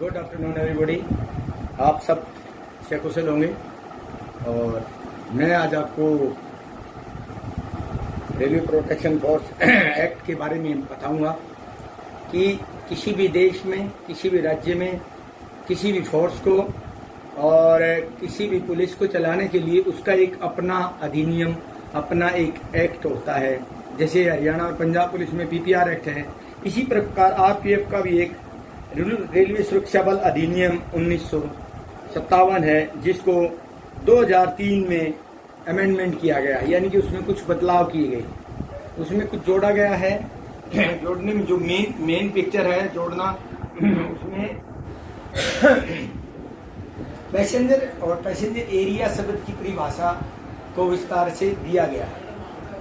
Good afternoon everybody. आप सब सकुशल होंगे और मैं आज आपको रेलवे प्रोटेक्शन फोर्स एक्ट के बारे में बताऊंगा कि किसी भी देश में, किसी भी राज्य में, किसी भी फोर्स को और किसी भी पुलिस को चलाने के लिए उसका एक अपना अधिनियम, अपना एक एक्ट होता है। जैसे हरियाणा और पंजाब पुलिस में पीपीआर एक्ट है, इसी प्रकार आरपीएफ का भी एक रेलवे सुरक्षा बल अधिनियम 1957 है, जिसको 2003 में अमेंडमेंट किया गया, यानी कि उसमें कुछ बदलाव किए गए, उसमें कुछ जोड़ा गया है। जोड़ने में जो मेन पिक्चर है जोड़ना, उसमें पैसेंजर और पैसेंजर एरिया शब्द की परिभाषा को विस्तार से दिया गया है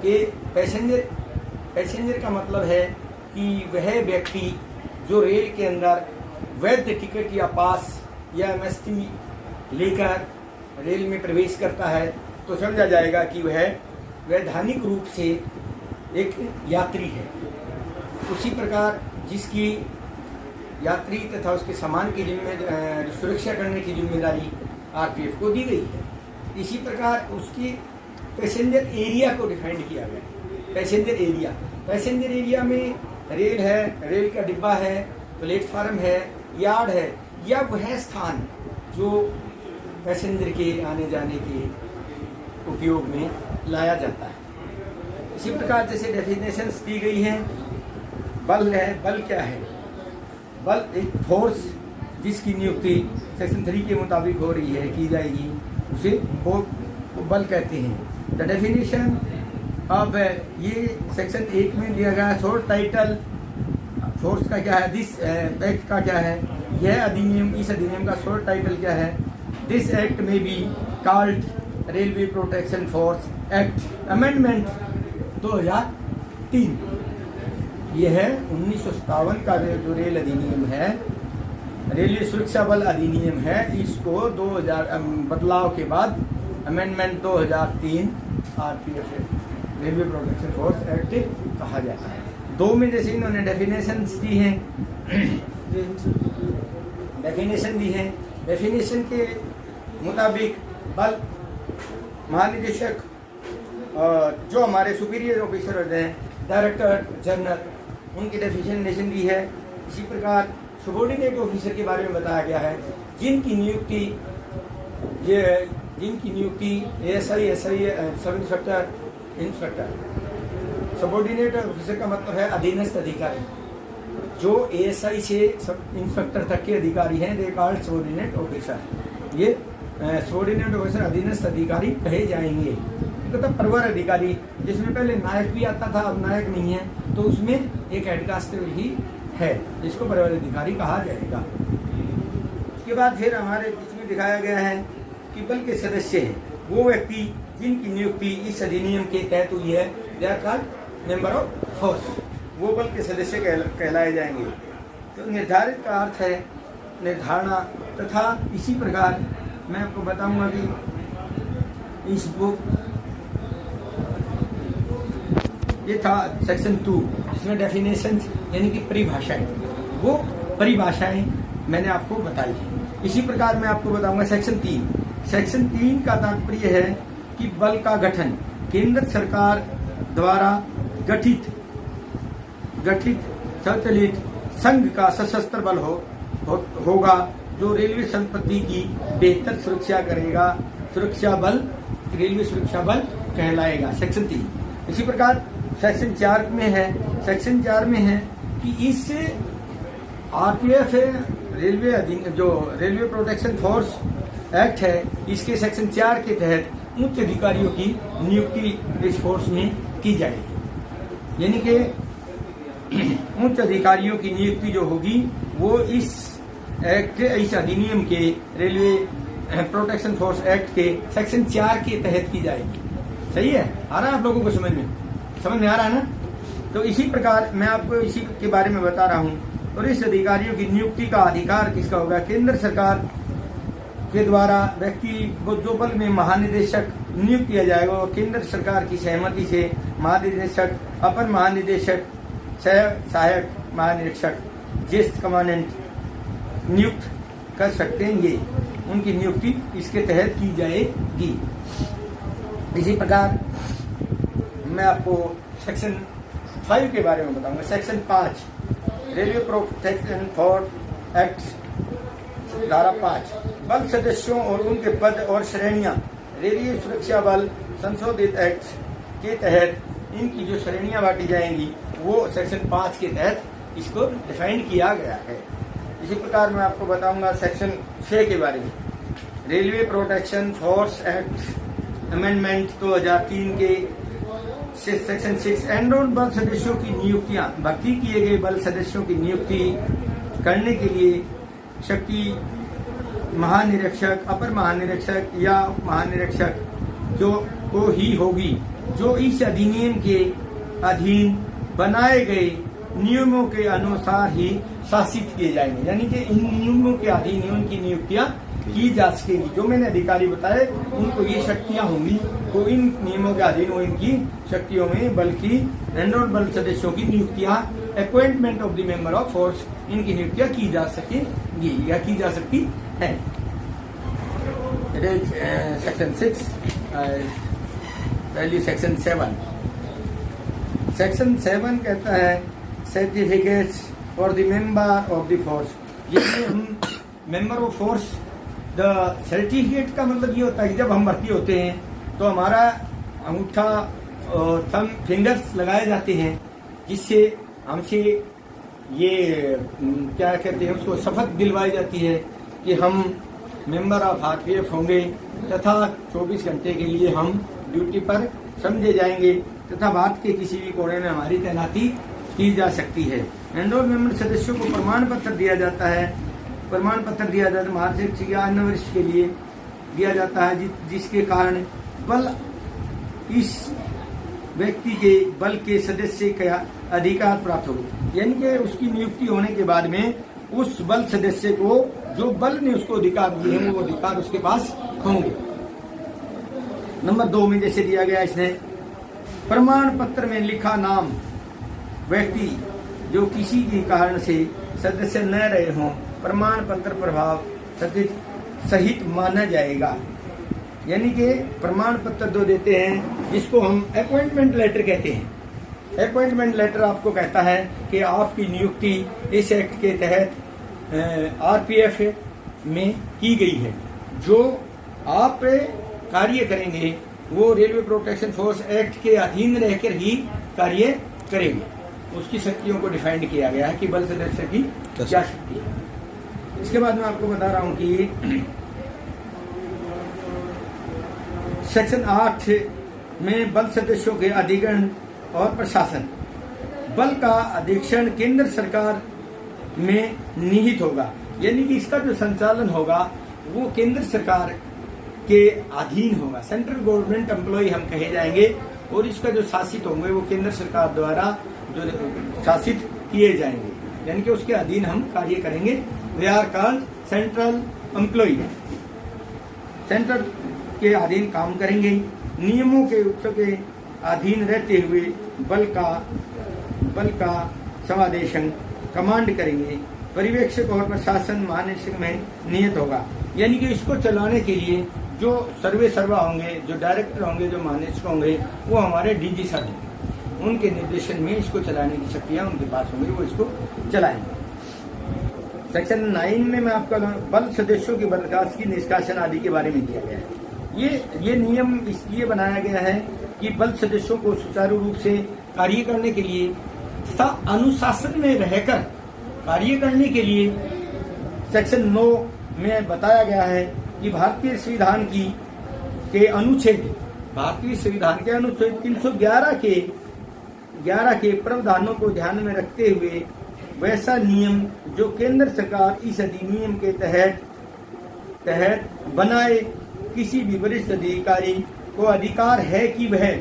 कि पैसेंजर का मतलब है कि वह व्यक्ति जो रेल के अंदर वैध टिकट या पास या एमएसटी लेकर रेल में प्रवेश करता है तो समझा जाएगा कि वह वैधानिक रूप से एक यात्री है। उसी प्रकार जिसकी यात्री तथा उसके सामान की सुरक्षा करने की जिम्मेदारी आरपीएफ को दी गई है, इसी प्रकार उसकी पैसेंजर एरिया को डिफाइंड किया गया। पैसेंजर एरिया में रेल है, रेल का डिब्बा है, प्लेटफार्म है, यार्ड है, या वह स्थान जो पैसेंजर के आने जाने के उपयोग में लाया जाता है। इसी प्रकार जैसे डेफिनेशंस दी गई हैं, बल है, बल क्या है? बल एक फोर्स जिसकी नियुक्ति सेक्शन 3 के मुताबिक हो रही है, की जाएगी, उसे बल कहते हैं। द डेफिनेशन अब ये सेक्शन 1 में दिया गया शॉर्ट टाइटल फोर्स का क्या है, दिस एक्ट का क्या है, यह अधिनियम, इस अधिनियम का शॉर्ट टाइटल क्या है? दिस एक्ट में be called railway protection force act amendment 2003। यह है 1957 का जो रेल अधिनियम है, रेलवे सुरक्षा बल अधिनियम है, इसको 2000 बदलाव के बाद amendment 2003 RPF railway protection force act कहा जाता है। 2 में जैसे इन्होंने डेफिनेशंस दी हैं, डेफिनेशन के मुताबिक बल महानिदेशक और जो हमारे सुपीरियर ऑफिसर होते हैं, डायरेक्टर जनरल, उनकी डेफिनेशन दी है। इसी प्रकार सबॉर्डिनेट ऑफिसर के बारे में बताया गया है, जिनकी नियुक्ति ASI, SI, sub inspector. Subordinate officer का मतलब है अधीनस्थ अधिकारी। जो एएसआई से सब इंस्पेक्टर तक के अधिकारी हैं, दे कॉल्ड सबॉर्डिनेट ऑफिसर। ये सबॉर्डिनेट ऑफिसर अधीनस्थ अधिकारी कहे जाएंगे। तो प्रवर अधिकारी, जिसमें पहले नायक भी आता था, अब नायक नहीं है, तो उसमें एक हेड कांस्टेबल ही है, जिसको प्रवर अधिकारी कहा जाएगा। उसके बाद फिर हमारे इसमें दिखाया गया है कि बल के सदस्य हैं वो व्यक्ति जिनकी नियुक्ति इस अधिनियम के तहत हुई है, they are called member of force. वो बल के सदस्य कहलाए जाएंगे। तो निर्धारित का अर्थ है निर्धारणा, तथा इसी प्रकार मैं आपको बताऊंगा कि इस बुक ये था सेक्शन 2, जिसमें डेफिनेशन यानी कि परिभाषाएं, वो परिभाषाएं मैंने आपको बताई है। इसी प्रकार मैं आपको बताऊंगा सेक्शन 3 का तात्पर्य है कि बल का गठन केंद्र सरकार द्वारा गठित संचालित संघ का सशस्त्र बल होगा, जो रेलवे संपत्ति की बेहतर सुरक्षा करेगा। रेलवे सुरक्षा बल कहलाएगा, सेक्शन 3। इसी प्रकार सेक्शन 4 में है कि इस RPF railway protection force act है, इसके सेक्शन 4 के तहत उच्च अधिकारियों की नियुक्ति इस फोर्स में की जाएगी। यानी कि उच्च अधिकारियों की नियुक्ति जो होगी वो इस अधिनियम के रेलवे प्रोटेक्शन फोर्स एक्ट के सेक्शन 4 के तहत की जाएगी। सही है? आ रहा है आप लोगों को समझ में आ रहा है ना? तो इसी प्रकार मैं आपको इसी के बारे में बता रहा हूँ। और इस अधिकारियों की नियुक्ति का अधिकार किसका होगा? केंद्र सरकार के द्वारा व्यक्ति जो बल में महानिदेशक नियुक्त किया जाएगा, वो केंद्र सरकार की सहमति से महानिदेशक, अपर महानिदेशक, सहायक महानिरीक्षक, ज्येष्ठ कमांडेंट नियुक्त कर सकते हैं, ये उनकी नियुक्ति इसके तहत की जाएगी। इसी प्रकार मैं आपको सेक्शन 5 के बारे में बताऊंगा। Section 5 railway protection for act धारा 5 बल सदस्यों और उनके पद और श्रेणियां रेलवे सुरक्षा बल संशोधित एक्ट के तहत इनकी जो श्रेणियां बांटी जाएंगी वो सेक्शन 5 के तहत इसको डिफाइन किया गया है। इसी प्रकार मैं आपको बताऊंगा सेक्शन 6 के बारे में। Railway protection force act amendment 2003 के सेक्शन 6 एनरोल्ड बल सदस्यों की नियुक्तियां, भर्ती किए गए बल सदस्यों की नियुक्ति करने के लिए शक्ति महानिरीक्षक, अपर महानिरीक्षक या महानिरीक्षक जो को ही होगी, जो इस अधिनियम के अधीन बनाए गए नियमों के अनुसार ही शासित किए जाएंगे। यानी कि इन नियमों के अधीन ही उनकी नियुक्तियां की जा सकेंगी। जो मैंने अधिकारी बताए उनको ये शक्तियां होंगी, तो इन नियमों के अधीन वो इनकी शक्तियों में बल्कि एनरोल्ड बल सदस्यों की नियुक्तियां appointment of the member of force, इनकी नियुक्तियां की जा सकेंगी या की जा सकती है। सेक्शन 6 पहली सेक्शन 7 कहता है certificates for the member of the force. ये हम member of force the certificate का मतलब ये होता है कि जब हम भर्ती होते हैं तो हमारा अंगूठा और थंब फिंगर्स लगाए जाते हैं, जिससे हमसे ये क्या कहते हैं उसको शपथ दिलवाई जाती है कि हम मेंबर ऑफ आरपीएफ होंगे तथा 24 घंटे के लिए हम ड्यूटी पर समझे जाएंगे तथा भारत के किसी भी कोने में हमारी तैनाती की जा सकती है। एनरोल मेंबर सदस्यों को प्रमाण पत्र दिया जाता है। प्रमाण पत्र दिया जाता है महानिरीक्षक या अन्य वरिष्ठ के लिए दिया जाता है, जिसके कारण बल इस व्यक्ति के बल के सदस्य का अधिकार प्राप्त हो। यानी कि उसकी नियुक्ति होने के बाद में उस बल सदस्य को जो बल ने उसको अधिकार दिए हैं वो अधिकार उसके पास होंगे। नंबर 2 में जैसे दिया गया इसने प्रमाण पत्र में लिखा नाम व्यक्ति जो किसी के कारण से सदस्य न रहे हों प्रमाण पत्र प्रभाव सहित माना जाएगा। यानी कि प्रमाण पत्र 2 देते हैं जिसको हम अपॉइंटमेंट लेटर कहते हैं। अपॉइंटमेंट लेटर आपको कहता है कि आपकी नियुक्ति इस एक्ट के तहत आरपीएफ में की गई है। जो आप कार्य करेंगे वो रेलवे प्रोटेक्शन फोर्स एक्ट के अधीन रहकर ही कार्य करेंगे। उसकी शक्तियों को डिफाइंड किया गया है कि बल सदस्य की क्या शक्ति है। इसके बाद मैं आपको बता रहा हूं कि सेक्शन 8 में बल सदस्यों के अधिग्रहण और प्रशासन। बल का अधीक्षण केंद्र सरकार में निहित होगा। यानी कि इसका जो संचालन होगा वो केंद्र सरकार के अधीन होगा। सेंट्रल गवर्नमेंट एम्प्लॉय हम कहे जाएंगे और इसका जो शासित होंगे वो केंद्र सरकार द्वारा जो शासित किए जाएंगे। यानी कि उसके अधीन हम कार्य करेंगे। We are called central employ. Central के अधीन काम करेंगे। नियमों के उत्सव के अधीन रहते हुए बल का समादेशन कमांड करेंगे। पर्यवेक्षक और प्रशासन महानिरीक्षक में नियत होगा। यानी कि इसको चलाने के लिए जो सर्वा होंगे, जो डायरेक्टर होंगे, जो महानिरीक्षक होंगे वो हमारे डीजी सर हैं। उनके निर्देशन में इसको चलाने की शक्तियां उनके पास होंगी, वो इसको चलाएंगे। सेक्शन 9 में मैं आपका बल सदस्यों की बर्खास्तगी निष्कासन आदि के बारे में दिया गया है। ये नियम इसलिए बनाया गया है कि बल सदस्यों को सुचारू रूप से कार्य करने के लिए तथा अनुशासन में रहकर कार्य करने के लिए सेक्शन 9 में बताया गया है कि भारतीय संविधान के अनुच्छेद 311 के प्रावधानों को ध्यान में रखते हुए वैसा नियम जो केंद्र सरकार इस अधिनियम के तहत बनाए किसी भी वरिष्ठ अधिकारी को अधिकार है कि वह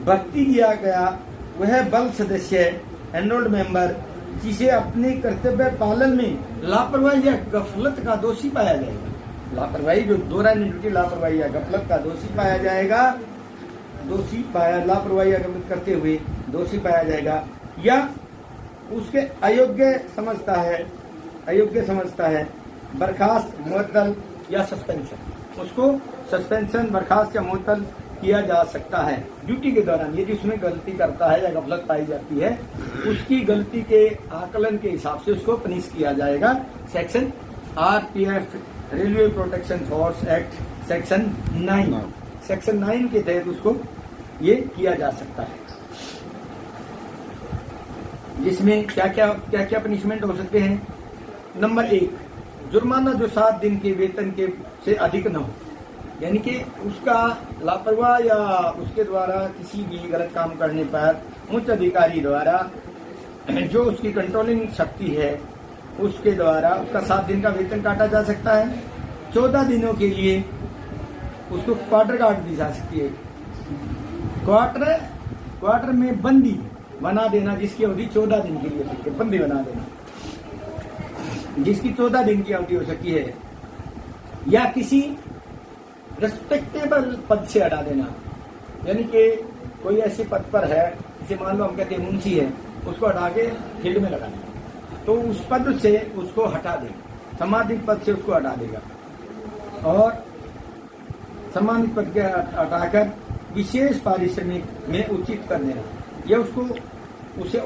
भर्ती किया गया वह बल सदस्य एनरोल्ड मेंबर जिसे अपने कर्तव्य पालन में लापरवाही या गफलत का दोषी पाया जाएगा। लापरवाही जो दौरान ड्यूटी लापरवाही या गफलत का दोषी पाया जाएगा, लापरवाही या गफलत करते हुए दोषी पाया जाएगा या उसके अयोग्य समझता है बर्खास्त, मुअत्तल या सस्पेंशन। उसको सस्पेंशन, बर्खास्त या मुअत्तल किया जा सकता है ड्यूटी के दौरान। यदि उसमें गलती करता है या गफलत पाई जाती है, उसकी गलती के आकलन के हिसाब से उसको पनिश किया जाएगा। Section RPF railway protection force act section 9 के तहत उसको ये किया जा सकता है, जिसमें क्या क्या पनिशमेंट हो सकते हैं। नंबर 1, जुर्माना जो 7 दिन के वेतन के से अधिक न हो, यानी कि उसका लापरवाह या उसके द्वारा किसी भी गलत काम करने पर उच्च अधिकारी द्वारा जो उसकी कंट्रोलिंग शक्ति है उसके द्वारा उसका 7 दिन का वेतन काटा जा सकता है। 14 दिनों के लिए उसको क्वार्टर काट दी जा सकती है। क्वार्टर में बंदी बना देना, जिसकी अवधि 14 दिन के लिए है, बंदी बना देना जिसकी 14 दिन की अवधि हो सकती है, या किसी रेस्पेक्टेबल पद से हटा देना, यानी कि कोई ऐसे पद पर है, जैसे मान लो हम कहते हैं मुंशी है, उसको हटा के फील्ड में लगा देना, तो उस पद से उसको हटा देगा, सम्मानित पद से उसको हटा देगा, और सम्मानित पद के हटाकर विशेष पारिश्रमिक में उचित कर देना, या उसे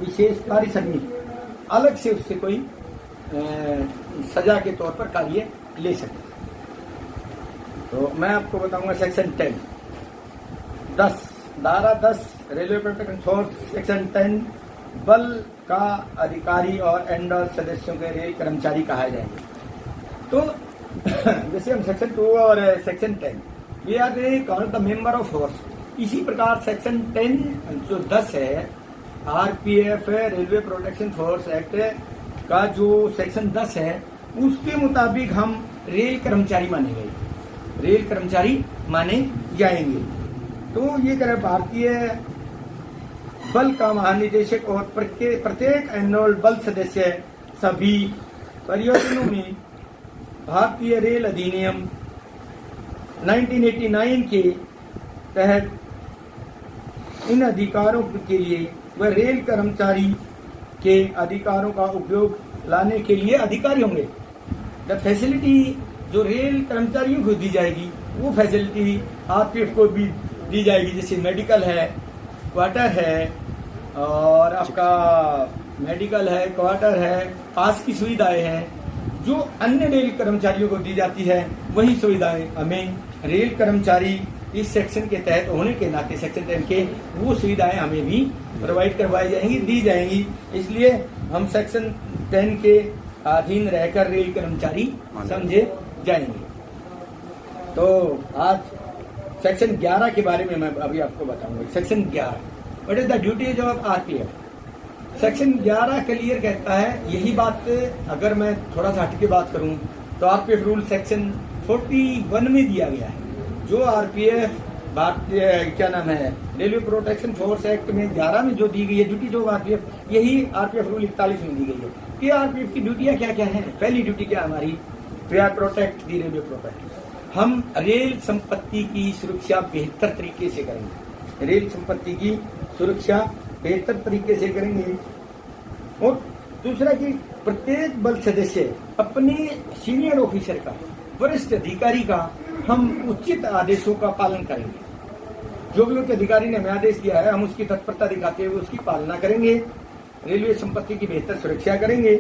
विशेष पारिश्रमिक अलग से उससे कोई सजा के तौर पर कार्य ले सकते। तो मैं आपको बताऊंगा सेक्शन 10 धारा 10 रेलवे प्रोटेक्शन फोर्स सेक्शन 10 बल का अधिकारी और एंडर सदस्यों के रेल कर्मचारी कहा जाएंगे। तो जैसे हम सेक्शन 2 और section 10 we are called the member of force, इसी प्रकार सेक्शन 10 जो 10 है RPF railway protection force act का जो सेक्शन 10 है उसके मुताबिक हम रेल कर्मचारी माने जाएंगे। तो ये करें भारतीय बल का महानिदेशक और प्रत्येक एनरोल्ड बल सदस्य सभी परियोजनाओं में भारतीय रेल अधिनियम 1989 के तहत इन अधिकारों के लिए वह रेल कर्मचारी के अधिकारों का उपयोग लाने के लिए अधिकारी होंगे। द फैसिलिटी जो रेल कर्मचारियों को दी जाएगी वो फैसिलिटी आरपीएफ को भी दी जाएगी, जैसे मेडिकल है, क्वार्टर है, और आपका मेडिकल है, क्वार्टर है, पास की सुविधाएं हैं जो अन्य रेल कर्मचारियों को दी जाती है, वही सुविधाएं हमें रेल कर्मचारी इस सेक्शन के तहत होने के नाते सेक्शन 10 के वो सुविधाएं हमें भी प्रोवाइड करवाई जाएंगी, दी जाएंगी। इसलिए हम सेक्शन 10 के अधीन रहकर रेल कर्मचारी समझे जाएंगे। तो आज सेक्शन 11 के बारे में मैं अभी आपको बताऊंगा। Section 11 what is the duties of RPF. Section 11 clear कहता है यही बात, अगर मैं थोड़ा सा हटके बात करूं तो आरपीएफ रूल सेक्शन 41 में दिया गया है, जो आरपीएफ भारतीय क्या नाम है रेलवे प्रोटेक्शन फोर्स एक्ट में 11 में जो दी गई है ड्यूटी ऑफ आरपीएफ, यही आरपीएफ रूल 41 में दी गई है कि आरपीएफ की ड्यूटियां क्या क्या है। पहली ड्यूटी क्या हमारी, we are protect the railway protect, हम रेल संपत्ति की सुरक्षा बेहतर तरीके से करेंगे, रेल संपत्ति की सुरक्षा बेहतर तरीके से करेंगे। और दूसरा कि प्रत्येक बल सदस्य अपने सीनियर ऑफिसर का, वरिष्ठ अधिकारी का हम उचित आदेशों का पालन करेंगे। जो भी उनके अधिकारी ने हमें आदेश दिया है हम उसकी तत्परता दिखाते हुए उसकी पालना करेंगे, रेलवे संपत्ति की बेहतर सुरक्षा करेंगे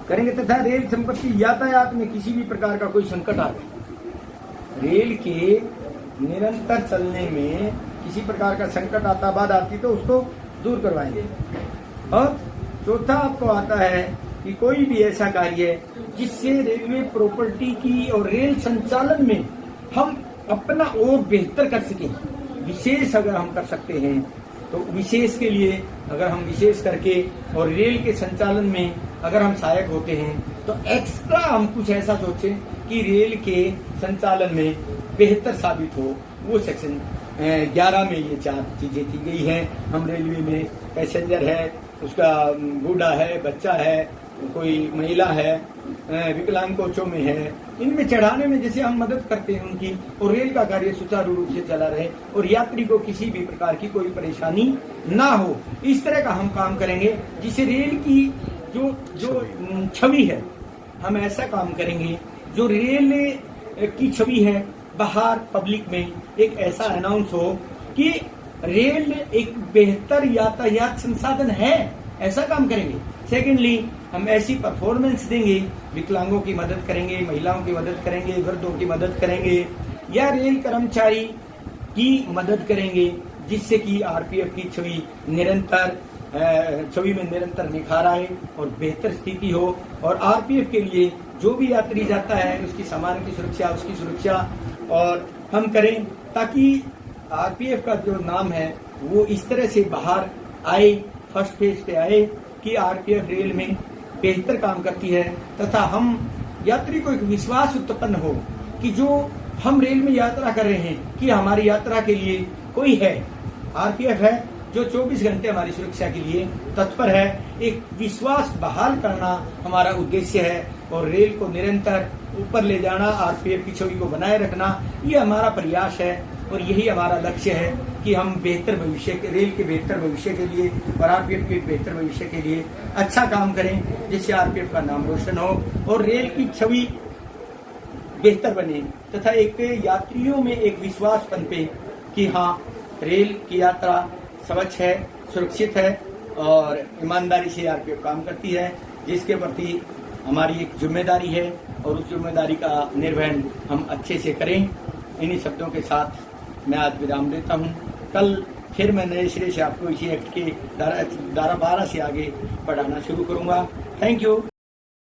तथा रेल संपत्ति यातायात में किसी भी प्रकार का कोई संकट आ गया, रेल के निरंतर चलने में किसी प्रकार का संकट आता, बाधा आती तो उसको दूर करवाएंगे। और चौथा आपको आता है कि कोई भी ऐसा कार्य जिससे रेलवे प्रॉपर्टी की और रेल संचालन में हम अपना और बेहतर कर सकें, विशेष अगर हम कर सकते हैं तो विशेष के लिए अगर हम विशेष करके और रेल के संचालन में अगर हम सहायक होते हैं तो एक्स्ट्रा हम कुछ ऐसा सोचें कि रेल के संचालन में बेहतर साबित हो, वो सेक्शन 11 में ये 4 चीजें की गई हैं। हम रेलवे में पैसेंजर है, उसका बूढ़ा है, बच्चा है, कोई महिला है, विकलांग कोचों में है, इनमें चढ़ाने में जैसे हम मदद करते हैं उनकी, और रेल का कार्य सुचारू रूप से चला रहे और यात्री को किसी भी प्रकार की कोई परेशानी ना हो, इस तरह का हम काम करेंगे जिससे रेल की जो छवि है, हम ऐसा काम करेंगे जो रेल की छवि है बाहर पब्लिक में एक ऐसा अनाउंस हो कि रेल एक बेहतर यातायात संसाधन है, ऐसा काम करेंगे। सेकेंडली, हम ऐसी परफॉर्मेंस देंगे, विकलांगों की मदद करेंगे, महिलाओं की मदद करेंगे, वृद्धों की मदद करेंगे या रेल कर्मचारी की मदद करेंगे, जिससे कि आरपीएफ की छवि में निरंतर निखार आए और बेहतर स्थिति हो। और आरपीएफ के लिए जो भी यात्री जाता है उसकी सामान की सुरक्षा, उसकी सुरक्षा और हम करें, ताकि आरपीएफ का जो नाम है वो इस तरह से बाहर आए, फर्स्ट पेज पे आए कि आरपीएफ रेल में बेहतर काम करती है, तथा हम यात्री को एक विश्वास उत्पन्न हो कि जो हम रेल में यात्रा कर रहे हैं कि हमारी यात्रा के लिए कोई है, आरपीएफ है जो 24 घंटे हमारी सुरक्षा के लिए तत्पर है। एक विश्वास बहाल करना हमारा उद्देश्य है और रेल को निरंतर ऊपर ले जाना, आरपीएफ की छवि को बनाए रखना, ये हमारा प्रयास है और यही हमारा लक्ष्य है कि हम बेहतर भविष्य के, रेल के बेहतर भविष्य के लिए और आरपीएफ के बेहतर भविष्य के लिए अच्छा काम करें, जिससे आरपीएफ का नाम रोशन हो और रेल की छवि बेहतर बने, तथा एक यात्रियों में एक विश्वास पनपे कि हाँ, रेल की यात्रा स्वच्छ है, सुरक्षित है और ईमानदारी से आरपीएफ काम करती है, जिसके प्रति हमारी एक जिम्मेदारी है और उस जिम्मेदारी का निर्वहन हम अच्छे से करें। इन्हीं शब्दों के साथ मैं आज विराम देता हूं। कल फिर मैं नए सिरे से आपको इसी एक्ट के धारा 12 से आगे पढ़ाना शुरू करूंगा। Thank you.